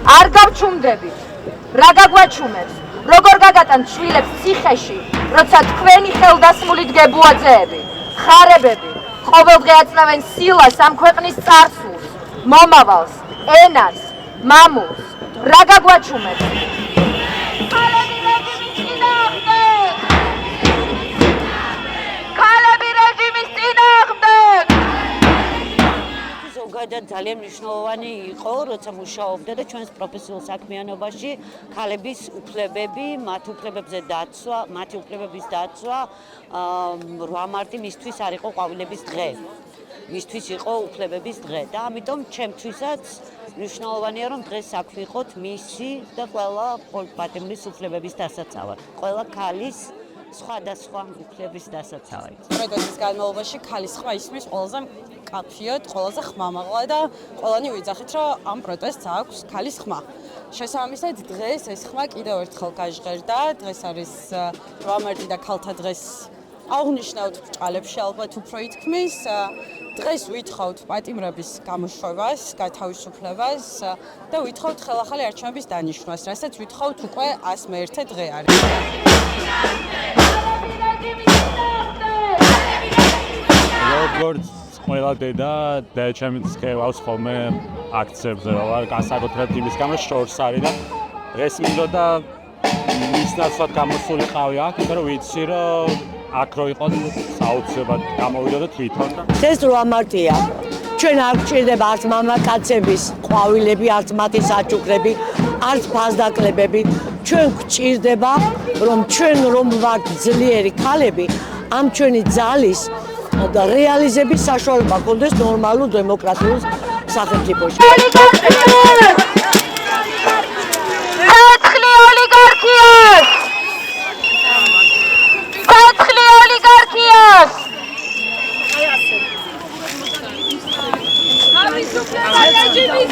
არ გავჩუმდებით. რა გაგვაჩუმებს? როგორ გაგატანთ შვილებს ციხეში, როცა თქვენი ხელდასმული დგებუაძეები, ხარებები, ყოველდღე აწნავენ სილას ამ ქვეყნის წარსულს, მომავალს, ენას, მამულს. რა გაგვაჩუმებს? ზოგადად ძალიან მნიშვნელოვანი იყო, როცა მუშაობდა და ჩვენს პროფესიულ საქმიანობაში ქალების უფლებები, მათ უფლებებზე დაცვა, მათი უფლებების დაცვა 8 მარტი მისთვის არ იყო ყვავილების დღე. მისთვის იყო უფლებების დღე და ამიტომ ჩემთვისაც მნიშვნელოვანია, რომ დღეს აქ ვიყოთ მისი და ყველა პატიმრის უფლებების დასაცავად. ყველა ქალის სხვადასხვა უფლების დასაცავად. პროტესტის განმავლობაში ქალის ხმა ისმის ყველაზე კაფიოდ, ყველაზე ხმამაღლა და ყველანი ვიძახით, რომ ამ პროტესტს აქვს ქალის ხმა. შესაბამისად, დღეს ეს ხმა კიდევ ერთხელ გაჟღერდა. დღეს არის 8 მარტი და ქალთა დღეს აღნიშნავთ ბრჭყალებში ალბათ უფრო ითქმის. დღეს ვითხოვთ პატიმრების გამოშვებას, გათავისუფლებას და ვითხოვთ ხელახალი არჩევნების დანიშვნას, რასაც ვითხოვთ უკვე 101 დღე არის. როგორც ყველა დედა ჩემს ქევავს ხოლმე აქციებზე, რომ არ განსაკუთრებით იმის გამო შორს არის და დღეს მინდოდა მის ნაცვლად გამოსული ყავი აქ, იმიტომ რომ ვიცი რომ აქ რო იყო საოცრად გამოვიდოდა თვითონ და დღეს 8 მარტია. ჩვენ არ გვჭირდება არც მამაკაცების ყვავილები, არც მათი საჩუქრები, არც ფასდაკლებები. ჩვენ გვჭირდება რომ ჩვენ რომ ვართ ძლიერი ქალები, ამ ჩვენი ძალის და რეალიზების საშუალება გქონდეს ნორმალურ დემოკრატიულ სახელმწიფოში. Režim is